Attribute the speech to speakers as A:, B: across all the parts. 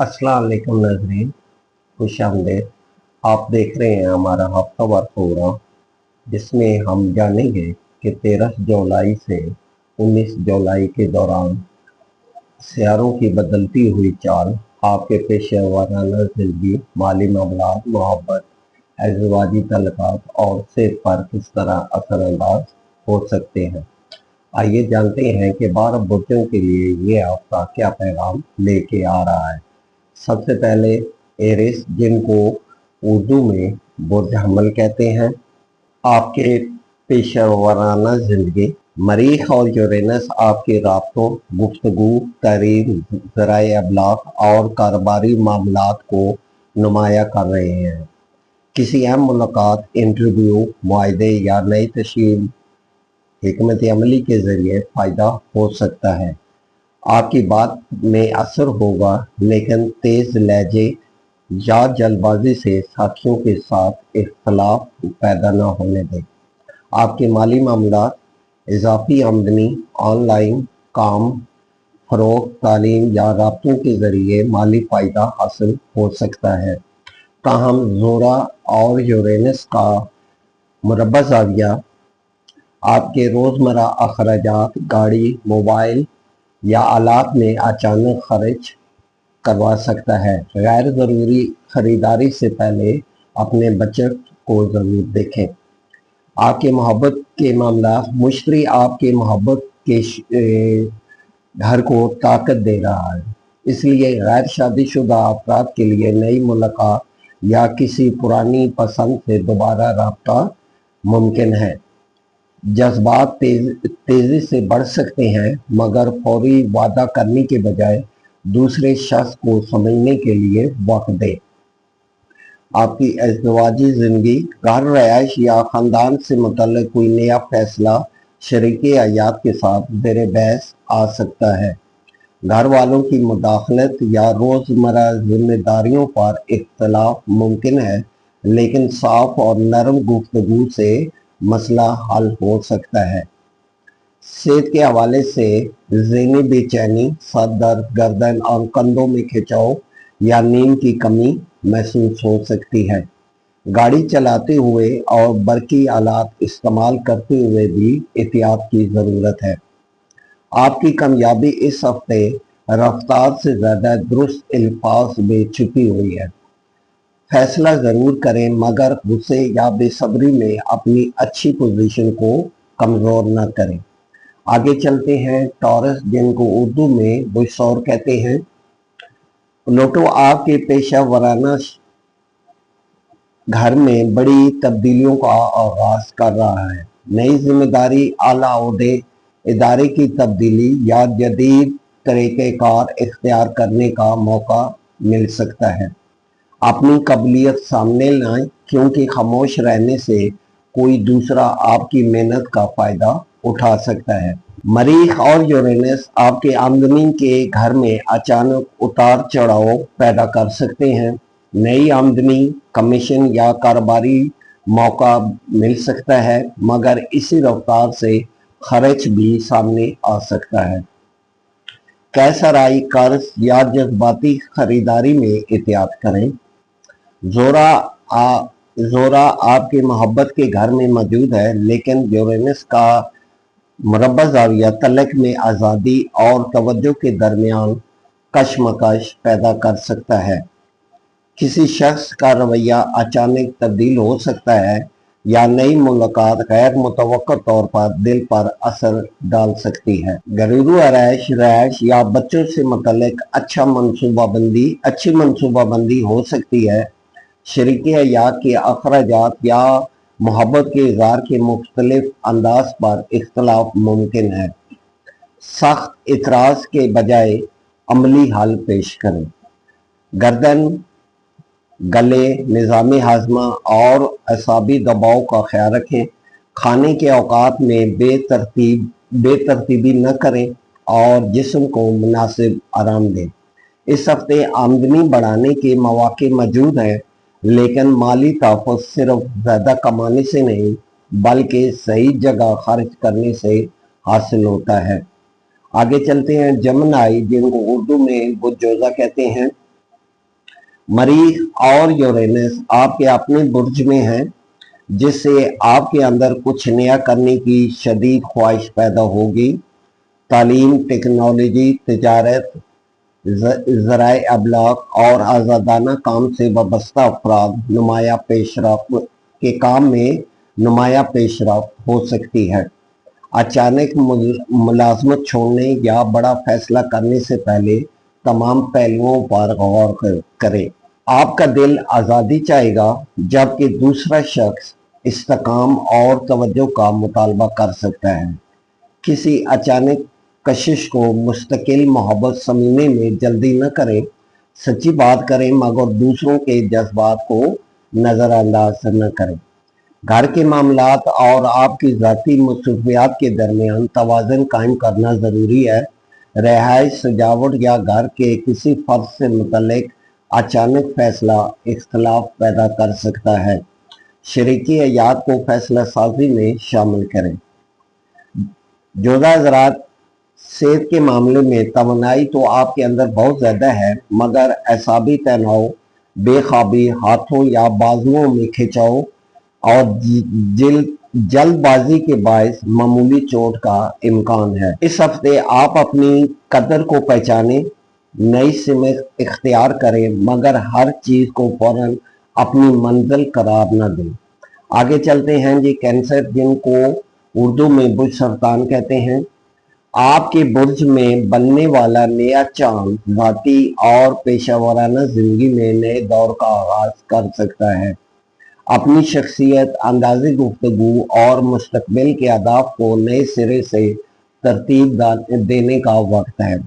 A: अस्सलाम वालेकुम नाज़रीन, खुश आमदीद। आप देख रहे हैं हमारा हफ्तावार प्रोग्राम, जिसमें हम जानेंगे कि 13 जुलाई से 19 जुलाई के दौरान सियारों की बदलती हुई चाल आपके पेशे वाराना ज़िंदगी, माली मामलात, मोहब्बत, अज़वाजी तल्लुकात और सेहत पर किस तरह असरअंदाज हो सकते हैं। आइए जानते हैं कि 12 बुर्जों के लिए ये हफ्ता क्या पैगाम लेके आ रहा है। सबसे पहले एरिस, जिनको उर्दू में बुर्ज हमल कहते हैं, आपके पेशा वराना ज़िंदगी। मरीख और यूरेनस आपके राब्तों, गुफ्तगू, तारीम, ज़राए अबलाग और कारोबारी मामलात को नुमाया कर रहे हैं। किसी अहम मुलाकात, इंटरव्यू, मुआहदे या नई तशील हिकमत अमली के ज़रिए फ़ायदा हो सकता है। आपकी बात में असर होगा, लेकिन तेज़ लहजे या जल्दबाजी से साथियों के साथ इख्तलाफ पैदा न होने दें। आपके माली मामलात, इजाफी आमदनी, ऑनलाइन काम, फ़रोग़, तालीम या राब्तों के ज़रिए माली फ़ायदा हासिल हो सकता है। ताहम ज़ोरा और यूरेनस का मुरब्बा ज़ाविया आपके रोज़मर्रा अखराजात, गाड़ी, मोबाइल या आलात में अचानक खर्च करवा सकता है। गैर ज़रूरी ख़रीदारी से पहले अपने बजट को ज़रूर देखें। आपके मोहब्बत के मामला, मुश्तरी आपके मोहब्बत के घर को ताकत दे रहा है, इसलिए गैर शादीशुदा अफराद के लिए नई मुलाकात या किसी पुरानी पसंद से दोबारा रब्ता मुमकिन है। जज्बात तेज़ी से बढ़ सकते हैं, मगर फौरी वादा करने के बजाय दूसरे शख्स को समझने के लिए वक्त दें। आपकी अज़वाजी ज़िंदगी, घर, रहायश या ख़ानदान से मुतल्लिक़ कोई नया फैसला शरीके हयात के साथ ज़ेर बहस आ सकता है। घर वालों की मुदाखलत या रोज़मर्रा जिम्मेदारियों पर इख्तलाफ मुमकिन है, लेकिन साफ और नरम गुफ्तगू से मसला हल हो सकता है। सेहत के हवाले से ज़हनी बेचैनी, सर दर्द, गर्दन और कंधों में खिंचाव या नींद की कमी महसूस हो सकती है। गाड़ी चलाते हुए और बरकी आलात इस्तेमाल करते हुए भी एहतियात की ज़रूरत है। आपकी कामयाबी इस हफ्ते रफ्तार से ज़्यादा दुरुस्त अल्फाज में छुपी हुई है। फैसला ज़रूर करें, मगर गुस्से या बेसब्री में अपनी अच्छी पोजीशन को कमज़ोर न करें। आगे चलते हैं टॉरस, जिनको उर्दू में बुशौर कहते हैं। प्लूटो आपके पेशा वराना घर में बड़ी तब्दीलियों का आगाज कर रहा है। नई जिम्मेदारी, आला ओहदे, इदारे की तब्दीली या जदीद तरीक़ेकार इख्तियार करने का मौका मिल सकता है। अपनी काबिलियत सामने लाएं, क्योंकि खामोश रहने से कोई दूसरा आपकी मेहनत का फ़ायदा उठा सकता है। मरीख और यूरेनस आपके आमदनी के घर में अचानक उतार चढ़ाव पैदा कर सकते हैं। नई आमदनी, कमीशन या कारोबारी मौका मिल सकता है, मगर इसी रफ्तार से खर्च भी सामने आ सकता है। कैसराई, कर्ज या जज्बाती खरीदारी में एहतियात करें। ज़ोरा आपके मोहब्बत के घर में मौजूद है, लेकिन यूरेनस का मुरब्बा ज़ाविया तलक में आज़ादी और तवज्जो के दरमियान कशमकश पैदा कर सकता है। किसी शख्स का रवैया अचानक तब्दील हो सकता है या नई मुलाकात गैर मुतवक्का तौर पर दिल पर असर डाल सकती है। घरेलू रहायश या बच्चों से मुतल्लिक अच्छी मनसूबाबंदी हो सकती है। शरीके हयात के अखराजात या मोहब्बत के इज़हार के मुख्तलिफ अंदाज पर इख्तलाफ मुमकिन है। सख्त इतराज़ के बजाय अमली हल पेश करें। गर्दन, गले, निज़ामी हाज़मा और असाबी दबाव का ख्याल रखें। खाने के औकात में बेतरतीबी न करें और जिस्म को मुनासिब आराम दें। इस हफ्ते आमदनी बढ़ाने के मौके मौजूद हैं, लेकिन माली तहफ़्फ़ुज़ सिर्फ ज़्यादा कमाने से नहीं, बल्कि सही जगह खर्च करने से हासिल होता है। आगे चलते हैं जमनाई, जिनको उर्दू में बुज्जोज़ा कहते हैं। मरीख और यूरेनस आपके अपने बुर्ज में हैं, जिससे आपके अंदर कुछ नया करने की शदीद ख्वाहिश पैदा होगी। तालीम, टेक्नोलॉजी, तिजारत, ज़राए अबलाग और आज़ादाना काम से वाबस्ता अफराद नुमाया पेशरफ के काम में नुमाया पेशरफ हो सकती है। अचानक मुलाजमत छोड़ने या बड़ा फैसला करने से पहले तमाम पहलुओं पर गौर करें। आपका दिल आज़ादी चाहेगा, जबकि दूसरा शख्स इस्तेकाम और तवज्जो का मुतालबा कर सकता है। किसी अचानक कशिश को मुस्तकिल मोहब्बत समझने में जल्दी न करें। सच्ची बात करें, मगर दूसरों के जज्बात को नज़रअंदाज न करें। घर के मामलात और आपकी ज़ाती मसरूफियात के दरमियान तवाज़ुन कायम करना ज़रूरी है। रिहाइश, सजावट या घर के किसी फ़र्द से मुतल्लिक अचानक फैसला इख्तिलाफ पैदा कर सकता है। शरीकी हयात को फैसला साजी में शामिल करें। जोधा हज़रात, सेहत के मामले में तवानाई तो आपके अंदर बहुत ज़्यादा है, मगर असाबी तनाव, बेख्वाबी, हाथों या बाजुओं में खिंचाव और जल्दबाजी के बायस मामूली चोट का इम्कान है। इस हफ्ते आप अपनी कदर को पहचानें, नई सिमत इख्तियार करें, मगर हर चीज़ को फौरन अपनी मंजिल करार न दें। आगे चलते हैं जी। कैंसर, जिनको उर्दू में बुर्ज सरतान कहते हैं, आपके बुर्ज में बनने वाला नया चांद ज़ाती और पेशावराना जिंदगी में नए दौर का आगाज कर सकता है। अपनी शख्सियत, अंदाज़े गुफ्तगू और मुस्तकबिल के अहदाफ को नए सिरे से तरतीब देने का वक्त है।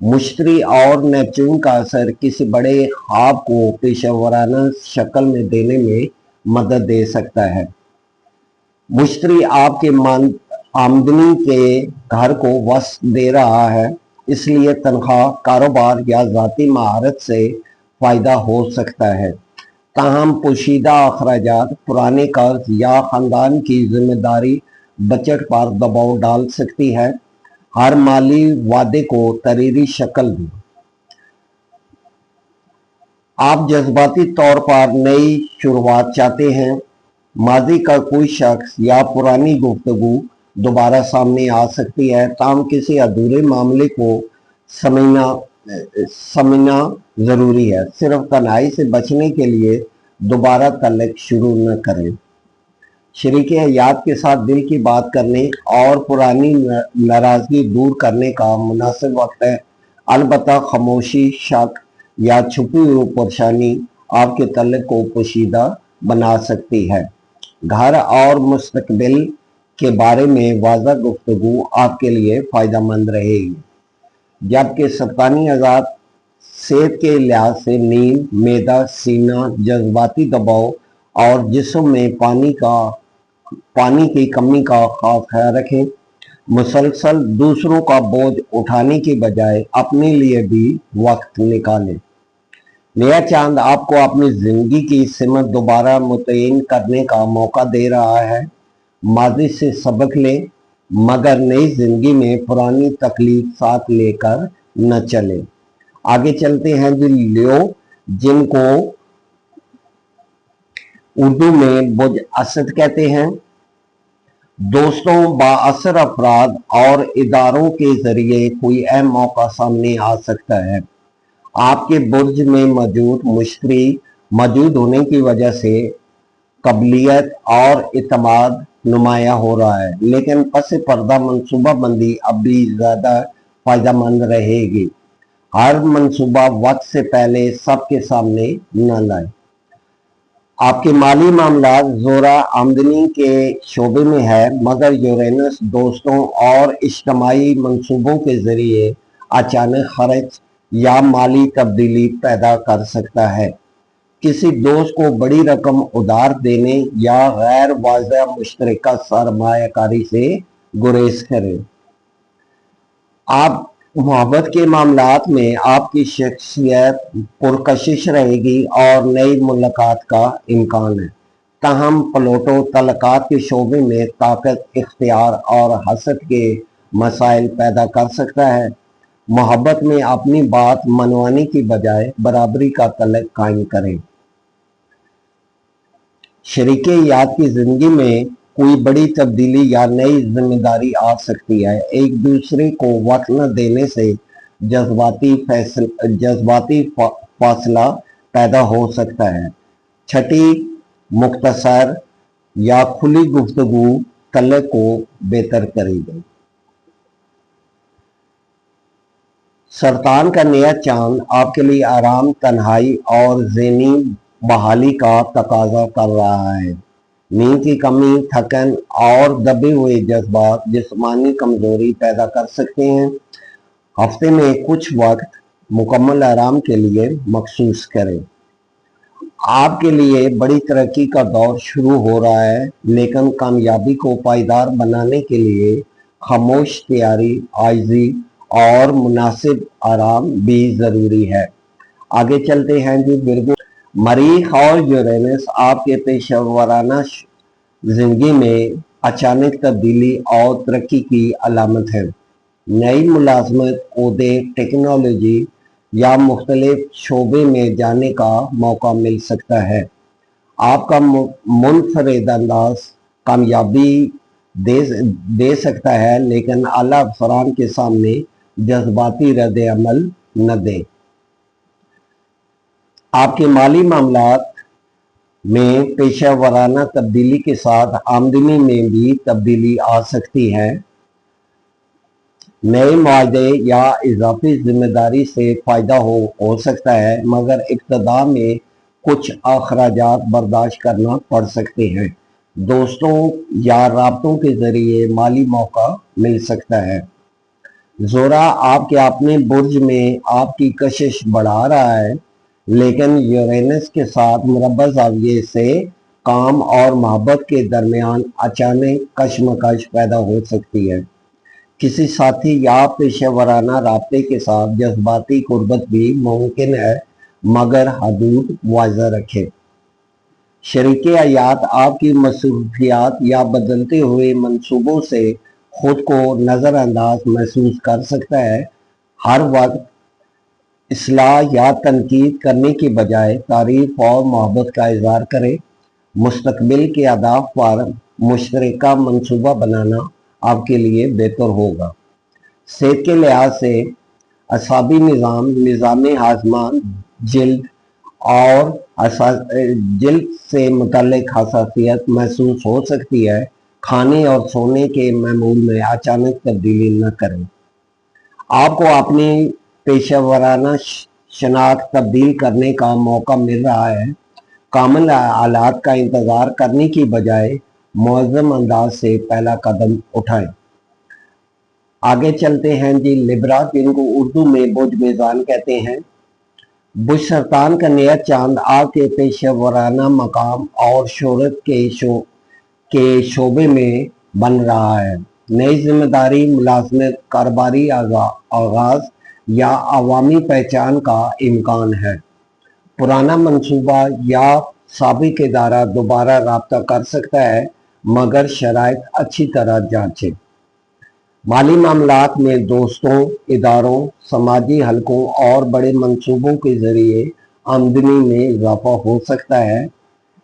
A: मुश्तरी और नेपच्यून का असर किसी बड़े ख्वाब को पेशावराना शक्ल में देने में मदद दे सकता है। मुश्तरी आपके आमदनी के घर को वसत दे रहा है, इसलिए तनख्वाह, कारोबार या ज़ाती महारत से फ़ायदा हो सकता है। ताहम पोशीदा अखराजात, पुराने कर्ज या ख़ानदान की जिम्मेदारी बजट पर दबाव डाल सकती है। हर माली वादे को तरीरी शक्ल दें। आप जज्बाती तौर पर नई शुरुआत चाहते हैं। माजी का कोई शख्स या पुरानी गुफ्तगू दोबारा सामने आ सकती है, ताहम किसी अधूरे मामले को समझना ज़रूरी है। सिर्फ तन्हाई से बचने के लिए दोबारा तल्लुक़ शुरू न करें। शरीके हयात के साथ दिल की बात करने और पुरानी नाराज़गी दूर करने का मुनासिब वक्त है। अलबत्ता खामोशी, शक या छुपी हुई परेशानी आपके तल्लुक़ को पोशीदा बना सकती है। घर और मुस्तकबिल के बारे में वाज़ा गुफ्तगू आपके लिए फ़ायदेमंद रहेगी, जबकि सरतानी आज़ाद सेहत के लिहाज से नींद, मैदा, सीना, जज्बाती दबाव और जिस्म में पानी की कमी का खास ख्याल रखें। मुसलसल दूसरों का बोझ उठाने की बजाय अपने लिए भी वक्त निकालें। नया चांद आपको अपनी जिंदगी की सिमत दोबारा मुतय्यन करने का मौका दे रहा है। माजी से सबक लें, मगर नई जिंदगी में पुरानी तकलीफ साथ लेकर न चलें। आगे चलते हैं जी। लियो, जिनको उर्दू में बुर्ज असद कहते हैं, दोस्तों, बाअसर अफराद और इदारों के जरिए कोई अहम मौका सामने आ सकता है। आपके बुर्ज में मौजूद मुश्तरी मौजूद होने की वजह से कबलियत और इतमाद नुमाया हो रहा है, लेकिन पस पर्दा मनसूबा बंदी अब भी ज़्यादा फ़ायदेमंद रहेगी। हर मनसूबा वक्त से पहले सबके सामने न लाए। आपके माली मामला ज़ोरा आमदनी के शोबे में है, मगर यूरेनस दोस्तों और इज्तिमाई मंसूबों के ज़रिए अचानक खर्च या माली तब्दीली पैदा कर सकता है। किसी दोस्त को बड़ी रकम उधार देने या गैर वाज़ह मुश्तरका सरमायाकारी से गुरेज करें। आप मोहब्बत के मामलात में आपकी शख्सियत पुरकशिश रहेगी और नई मुलाकात का इम्कान है। ताहम पलोटो तलकात के शोबे में ताकत, इख्तियार और हसद के मसाइल पैदा कर सकता है। मोहब्बत में अपनी बात मनवाने की बजाय बराबरी का तलक कायम करें। शरीके याद की जिंदगी में कोई बड़ी तब्दीली या नई जिम्मेदारी आ सकती है। एक दूसरे को वक्त न देने से जज्बाती फासला पैदा हो सकता है। छठी, मुख्तसर या खुली गुफ्तगू तलक को बेहतर करेगी। सरतान का नया चांद आपके लिए आराम, तन्हाई और ज़हनी बहाली का तकाजा कर रहा है। नींद की कमी, थकन और दबे हुए जज्बात जिस्मानी कमजोरी पैदा कर सकते हैं। हफ्ते में कुछ वक्त मुकम्मल आराम के लिए मखसूस करें। आपके लिए बड़ी तरक्की का दौर शुरू हो रहा है, लेकिन कामयाबी को पायदार बनाने के लिए खामोश तैयारी, आजिज़ी और मुनासिब आराम भी ज़रूरी है। आगे चलते हैं जी। बिल्कुल, मरीख और यूरेनस आपके पेशेवराना जिंदगी में अचानक तब्दीली और तरक्की की अलामत है। नई मुलाजमत, ओहदे, टेक्नोलॉजी या मुख्तलिफ शोबे में जाने का मौका मिल सकता है। आपका मुनफरद अंदाज कामयाबी दे सकता है, लेकिन आला अफसरान के सामने जज्बाती रद्द अमल न दें। आपके माली मामलात में पेशा वराना तब्दीली के साथ आमदनी में भी तब्दीली आ सकती है। नए मुआहदे या इजाफी जिम्मेदारी से फायदा हो सकता है, मगर इब्तदा में कुछ अखराजात बर्दाश्त करना पड़ सकते हैं। दोस्तों या राब्तों के जरिए माली मौका मिल सकता है। जोरा आपके अपने बुर्ज में आपकी कशिश बढ़ा रहा है, लेकिन यूरेनस के साथ मुरब्बा ज़ाविये से काम और मोहब्बत के दरमियान अचानक कशमकश पैदा हो सकती है। किसी साथी या पेशेवराना राब्ते के साथ जज्बाती कुर्बत भी मुमकिन है, मगर हदूद वाज़ा रखें। शरीके हयात आपकी मसरूफियात या बदलते हुए मंसूबों से खुद को नज़रअंदाज महसूस कर सकता है। हर वक्त इस्लाह या तनकीद करने की बजाय तारीफ और मोहब्बत का इजहार करें। मुस्तकबिल के अहदाफ पर मुश्तरका मंसूबा बनाना आपके लिए बेहतर होगा। सेहत के लिहाज से असाबी निज़ाम हाजमा, जिल्द और जिल्द से मुतल्लिक हसासियत महसूस हो सकती है। खाने और सोने के मामूल में अचानक तब्दीली न करें। आपको अपनी पेशेवराना शनाख्त तब्दील करने का मौका मिल रहा है। कामिल हालात का इंतज़ार करने की बजाय मुअज़्ज़म अंदाज से पहला कदम उठाएं। आगे चलते हैं जी। लिब्रा, जिनको उर्दू में बुर्ज मेज़ान कहते हैं। बुर्ज सरतान का नया चांद आपके पेशेवराना मकाम और शोहरत के शोबे में बन रहा है। नई जिम्मेदारी, मुलाजमत, कारोबारी आगाज या अवामी पहचान का इम्कान है। पुराना मंसूबा या साबिक इदारा दोबारा राब्ता कर सकता है, मगर शराइत अच्छी तरह जांचें। माली मामलात में दोस्तों, इदारों, समाजी हलकों और बड़े मंसूबों के जरिए आमदनी में इजाफा हो सकता है।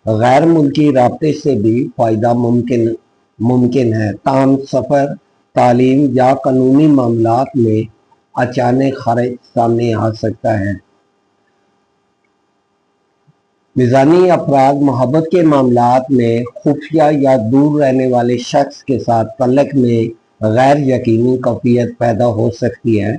A: गैर मुल्की राब्ते से भी फायदा मुमकिन है, ताहम सफ़र, तालीम या कानूनी मामलात में अचानक खर्च सामने आ सकता है। मिजानी अफराद मोहब्बत के मामलात में खुफिया या दूर रहने वाले शख्स के साथ तल्लक में गैर यकीनी कैफियत पैदा हो सकती है।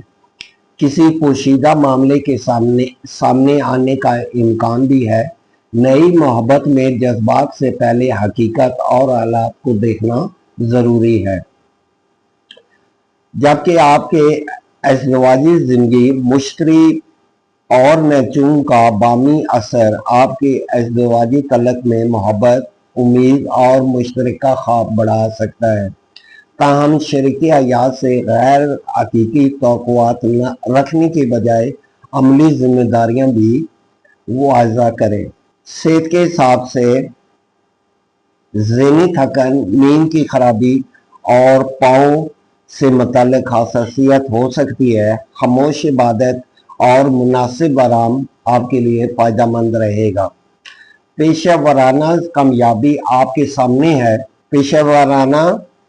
A: किसी पोशीदा मामले के सामने आने का इम्कान भी है। नई मोहब्बत में जज्बात से पहले हकीकत और हालात को देखना ज़रूरी है। जबकि आपके अज़दवाजी ज़िंदगी, मुश्तरी और नचून का बामी असर आपके अज़दवाजी तल्लक में मोहब्बत, उम्मीद और मुश्तरका ख्वाब बढ़ा सकता है। ताहम शरीके हयात से गैर हकीकी तवक्कुआत रखने के बजाय अमली जिम्मेदारियां भी वाज़ा करें। सेहत के हिसाब से ज़हनी थकन, नींद की खराबी और पाँव से मुतल्लिक खासियत हो सकती है। खामोश इबादत और मुनासिब आराम आपके लिए फ़ायदेमंद रहेगा। पेशेवराना कामयाबी आपके सामने है, पेशेवराना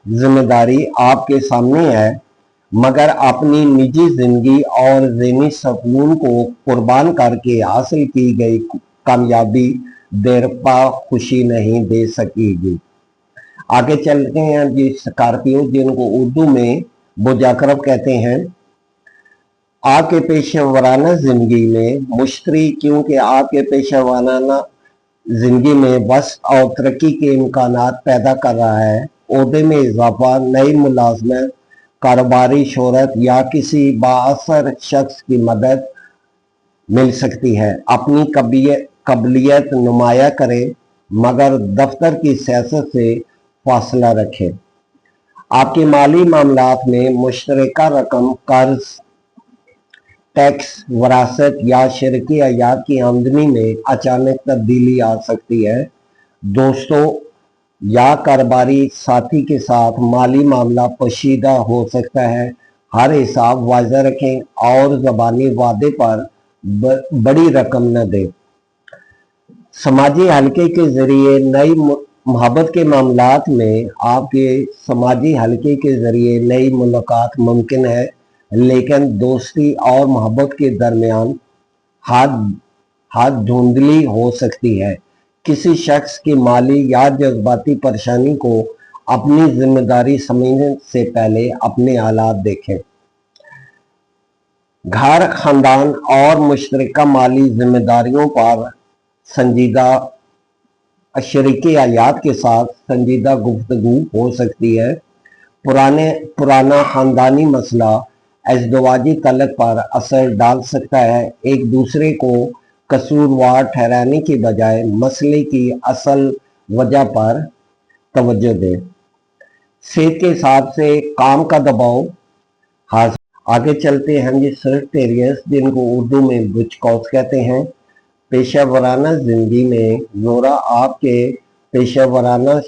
A: जिम्मेदारी आपके सामने है, मगर अपनी निजी जिंदगी और ज़हनी सुकून को कुर्बान करके हासिल की गई कामयाबी देरपा खुशी नहीं दे सकेगी। आगे चलते हैं जी स्कॉर्पियो, जिनको उर्दू में बुजाकरब कहते हैं। आपके पेशेवराना जिंदगी में मुश्तरी, क्योंकि आपके पेशेवराना जिंदगी में बस और तरक्की के इम्कानात पैदा कर रहा है। ओहदे में इजाफा, नई मुलाजमत, कारोबारी शोहरत या किसी बाअसर शख्स की मदद मिल सकती है। अपनी काबिलियत नुमाया करें, मगर दफ्तर की सियासत से फासला रखें। आपके माली मामलात में मुश्तरका रकम, कर्ज, टैक्स, वरासत या शरीकी हयात की आमदनी में अचानक तब्दीली आ सकती है। दोस्तों या कारोबारी साथी के साथ माली मामला पोशीदा हो सकता है। हर हिसाब वाज़ेह रखें और ज़बानी वादे पर बड़ी रकम न दें। समाजी हलके के जरिए नई मोहब्बत के मामलात में आपके समाजी हलके के जरिए नई मुलाकात मुमकिन है, लेकिन दोस्ती और मोहब्बत के दरमियान हाथ धुंधली हो सकती है। किसी शख्स की माली या जज्बाती परेशानी को अपनी जिम्मेदारी समझने से पहले अपने हालात देखें। घर, खानदान और मुश्तरका माली जिम्मेदारियों पर संजीदा शरीकी हयात के साथ संजीदा गुफ्तगू हो सकती है। पुराना खानदानी मसला अज़दवाजी तलक पर असर डाल सकता है। एक दूसरे को कसूरवार ठहराने की बजाय मसले की असल वजह पर तवज्जो दें। सेहत के हिसाब से काम का दबाव हासिल। आगे चलते हैं जी सर्टेरियस, जिनको उर्दू में बुचकौस कहते हैं। पेशेवराना जिंदगी में जोरा आपके पेशेवराना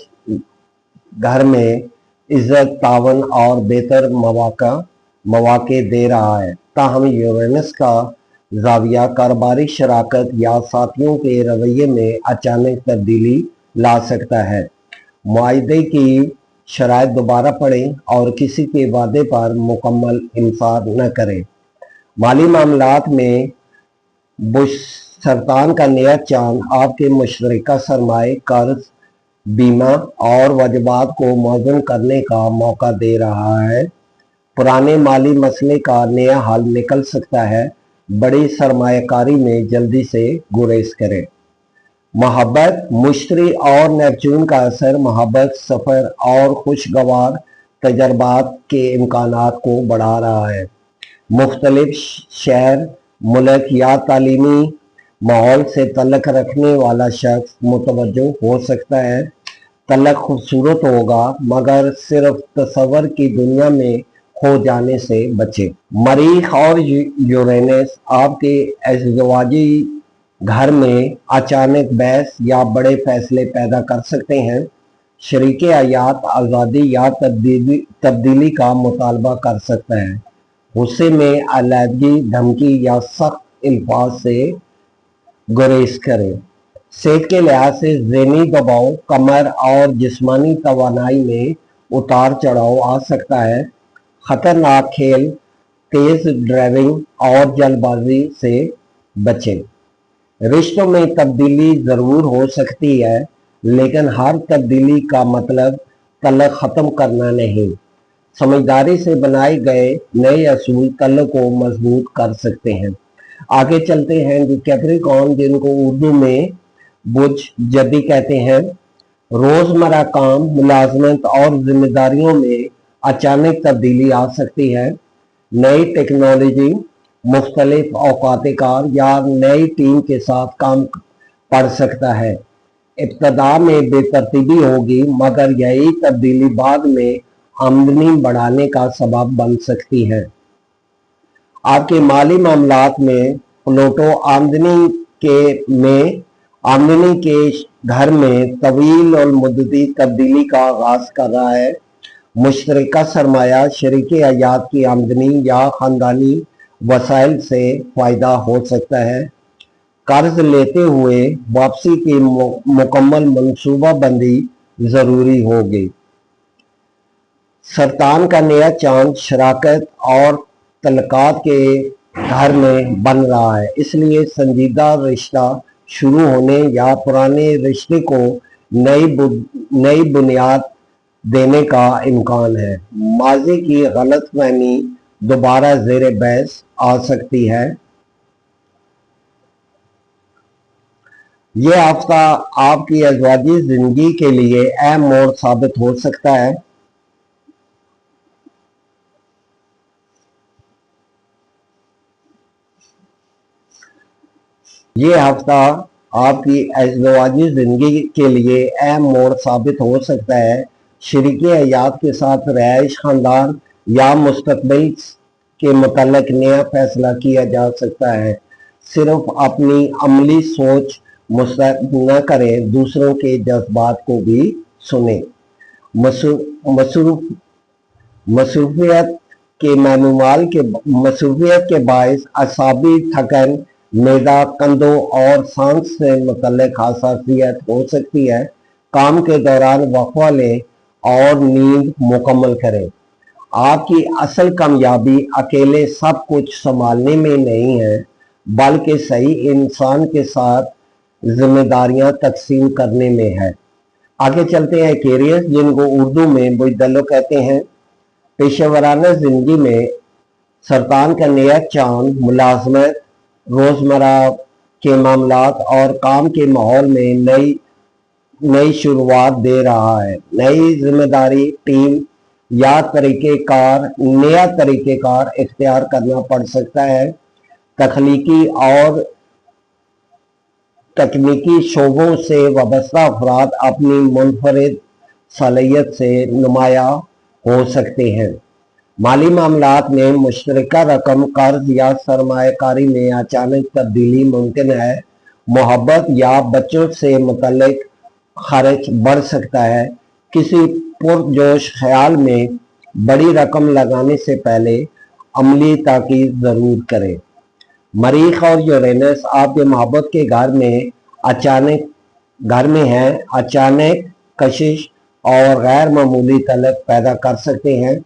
A: घर में इज्जत, तावन और बेहतर मौके दे रहा है। ताहम यूरेनस का जाविया कारोबारी शराकत या साथियों के रवैये में अचानक तब्दीली ला सकता है। मुआहदे की शराइत दोबारा पढ़ें और किसी के वादे पर मुकम्मल इंसार न करें। माली मामलात में बुश सरतान का नया चांद आपके मुश्तरका सरमाए, कर्ज, बीमा और वाजिबात को मौज़ून करने का मौका दे रहा है। पुराने माली मसले का नया हल निकल सकता है। बड़ी सरमायाकारी में जल्दी से गुरेज करें। मोहब्बत, मुश्तरी और नेपच्यून का असर मोहब्बत, सफ़र और खुशगवार तजर्बात के इम्कानात को बढ़ा रहा है। मुख्तलिफ शहर, मुल्क या तालीमी माहौल से तल्लक रखने वाला शख्स मुतवज्जो हो सकता है। तल्लक खूबसूरत होगा, मगर सिर्फ तस्वर की दुनिया में खो जाने से बचे। मरीख और यूरेनस आपके अज़दवाजी घर में अचानक बहस या बड़े फैसले पैदा कर सकते हैं। शरीके हयात आज़ादी या तब्दीली का मुतालबा कर सकता है। गुस्से में अलहदगी, धमकी या सख्त अल्फाज से गुरेज करें। सेहत के लिहाज से ज़हनी दबाव, कमर और जिस्मानी तवानाई में उतार चढ़ाव आ सकता है। खतरनाक खेल, तेज ड्राइविंग और जल्दबाजी से बचें। रिश्तों में तब्दीली ज़रूर हो सकती है, लेकिन हर तब्दीली का मतलब तल्लक ख़त्म करना नहीं। समझदारी से बनाए गए नए असूल तल्लक को मजबूत कर सकते हैं। आगे चलते हैं जी कैप्रिकॉर्न, जिनको उर्दू में बुझ जदी कहते हैं। रोज़मर्रा काम, मुलाजमत और जिम्मेदारियों में अचानक तब्दीली आ सकती है। नई टेक्नोलॉजी, मुख्तलिफ औकात कार या नई टीम के साथ काम पड़ सकता है। इब्तदा में बेतरतीबी होगी, मगर यही तब्दीली बाद में आमदनी बढ़ाने का सबब बन सकती है। आपके माली मामलात में प्लूटो आमदनी के घर में तवील और मुद्दती तब्दीली का आगाज कर रहा है। मुश्तरका सरमाया शरीक हयात की आमदनी या ख़ानदानी वसाइल से फ़ायदा हो सकता है। कर्ज लेते हुए वापसी की मुकम्मल मनसूबा बंदी ज़रूरी होगी। सरतान का नया चांद शराकत और तलकात के घर में बन रहा है, इसलिए संजीदा रिश्ता शुरू होने या पुराने रिश्ते को नई बुनियाद देने का इम्कान है। माजी की गलतफहमी दोबारा ज़ेर बहस आ सकती है। यह हफ्ता आपकी अज़वाजी ज़िंदगी के लिए अहम मोड़ साबित हो सकता है। यह हफ्ता आपकी अज़वाजी ज़िंदगी के लिए अहम मोड़ साबित हो सकता है। शरीक हयात के साथ रहाइश, ख़ानदान या मुस्तक़बिल के मुतल्लिक़ नया फैसला किया जा सकता है। सिर्फ अपनी अमली सोच मुस्तरद न करें, दूसरों के जज्बात को भी सुनें। मसरूफियत के बायस असाबी थकन, मैदा, कंधों और सांस से मुतल्लिक हसासियत हो सकती है। काम के दौरान वक्फा लें और नींद मुकम्मल करें। आपकी असल कामयाबी अकेले सब कुछ संभालने में नहीं है, बल्कि सही इंसान के साथ जिम्मेदारियां तकसीम करने में है। आगे चलते हैं कैरियर, जिनको उर्दू में बुजदलो कहते हैं। पेशेवराना जिंदगी में सरतान का नया चांद मुलाजमत, रोजमर्रा के मामलात और काम के माहौल में नई शुरुआत दे रहा है। नई जिम्मेदारी, टीम या नया तरीक़ेकार इख्तियार करना पड़ सकता है। तख्लीकी और तकनीकी शोबों से वाबस्ता अफराद अपनी मुनफरिद सलाहियत से नुमाया हो सकते हैं। माली मामलात में मुश्तरका रकम, कर्ज या सरमायाकारी में अचानक तब्दीली मुमकिन है। मोहब्बत या बच्चों से मुतल्लिक खर्च बढ़ सकता है। किसी पुरजोश ख्याल में बड़ी रकम लगाने से पहले अमली ताकीद ज़रूर करें। मरीख और यूरेनस आपके मोहब्बत के घर में हैं, अचानक कशिश और गैर मामूली तलब पैदा कर सकते हैं।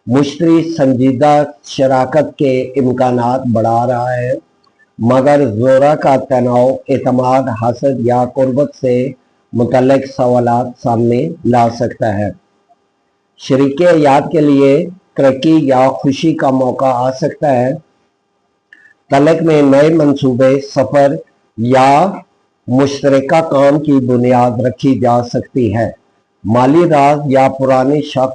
A: मुश्तरी संजीदा शराकत के इम्कानात बढ़ा रहा है, मगर जोरा का तनाव एतमाद, हसद या कुर्बत से मुतल्लिक सवालात सामने ला सकता है। शरीक हयात के लिए तरक्की या खुशी का मौका आ सकता है। तलक में नए मंसूबे, सफ़र या मुश्तरका काम की बुनियाद रखी जा सकती है। माली राज या पुराने शक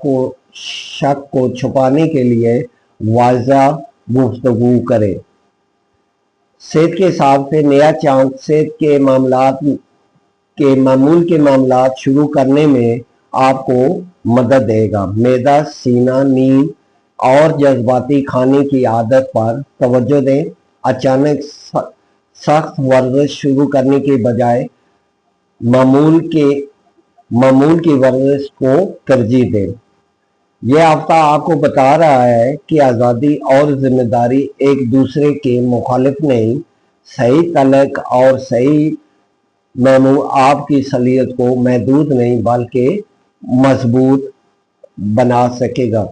A: को छुपाने के लिए वाज़ा गुफ्तगू करें। सेहत के हिसाब से नया चांद सेहत के मामूल के मामलात शुरू करने में आपको मदद देगा। मैदा, सीना, नींद और जज्बाती खाने की आदत पर तवज्जो दें। अचानक सख्त वर्जिश शुरू करने के बजाय मामूल की वर्जिश को तरजीह दें। यह हफ्ता आपको बता रहा है कि आज़ादी और जिम्मेदारी एक दूसरे के मुखालिफ नहीं। सही तलक और सही मामू आपकी सलीयत को महदूद नहीं बल्कि मजबूत बना सकेगा।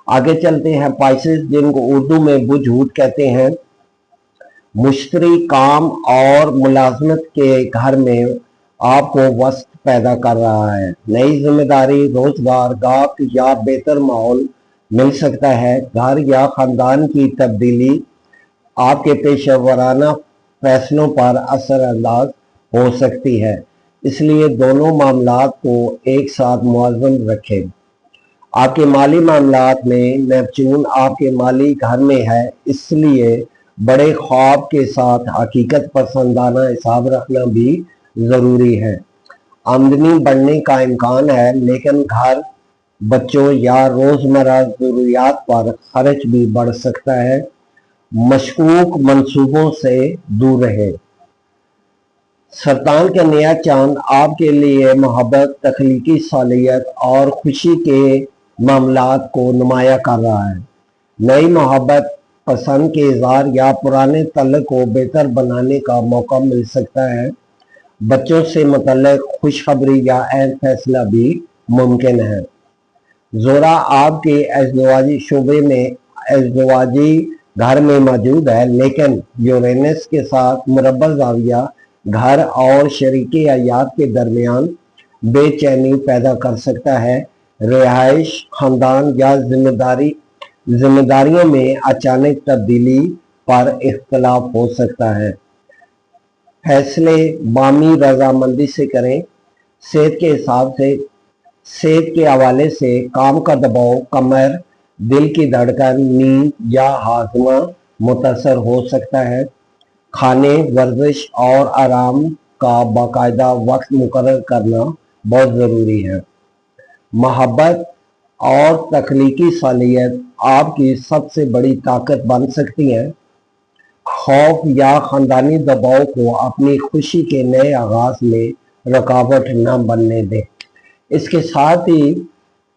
A: आगे चलते हैं पाइसेस, जिनको उर्दू में बुझूट कहते हैं। मुश्तरी काम और मुलाजमत के घर में आपको वस्त पैदा कर रहा है। नई जिम्मेदारी, रोजगार, गाहक या बेहतर माहौल मिल सकता है। घर या खानदान की तब्दीली आपके पेशेवराना फैसलों पर असरअंदाज हो सकती है, इसलिए दोनों मामलात को एक साथ मुआवज़न रखें। आपके माली मामलात में नेपच्यून आपके माली घर में है, इसलिए बड़े ख्वाब के साथ हकीकत पसंदाना हिसाब रखना भी ज़रूरी है। आमदनी बढ़ने का इम्कान है, लेकिन घर, बच्चों या रोज़मर्रा ज़रूरियात पर खर्च भी बढ़ सकता है। मशकूक मंसूबों से दूर रहे। सरतान का नया चांद आपके लिए मोहब्बत, तख्लीकी सालियत और खुशी के मामलात को नुमाया कर रहा है। नई मोहब्बत, पसंद के इजहार या पुराने तल्लुक को बेहतर बनाने का मौका मिल सकता है। बच्चों से मुतल्लिक खुशखबरी या अहम फैसला भी मुमकिन है। जोरा आपके अज़दवाजी शोबे में अज़दवाजी घर में मौजूद है, लेकिन यूरेनस के साथ मुरब्बा ज़ाविया घर और शरीके हयात के दरमियान बेचैनी पैदा कर सकता है। रिहाइश, खानदान या जिम्मेदारियों में अचानक तब्दीली पर इख्तलाफ हो सकता है। फैसले बामी रजामंदी से करें। सेहत के हवाले से काम का दबाव, कमर, दिल की धड़कन, नींद या हाजमा मुतासर हो सकता है। खाने, वर्जिश और आराम का बाकायदा वक्त मुकर्रर करना बहुत ज़रूरी है। मोहब्बत और तख्लीकी सालियत आपकी सबसे बड़ी ताकत बन सकती हैं। खौफ या खानदानी दबाव को अपनी खुशी के नए आगाज में रुकावट न बनने दें। इसके साथ ही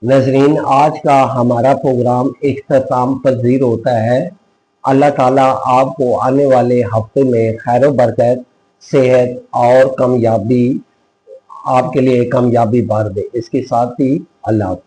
A: नाज़रीन, आज का हमारा प्रोग्राम इख्तिताम पज़ीर होता है। अल्लाह ताला आपको आने वाले हफ्ते में खैर बरकत, सेहत और कामयाबी, आपके लिए कामयाबी भर दे। इसके साथ ही अल्लाह हाफ़िज़।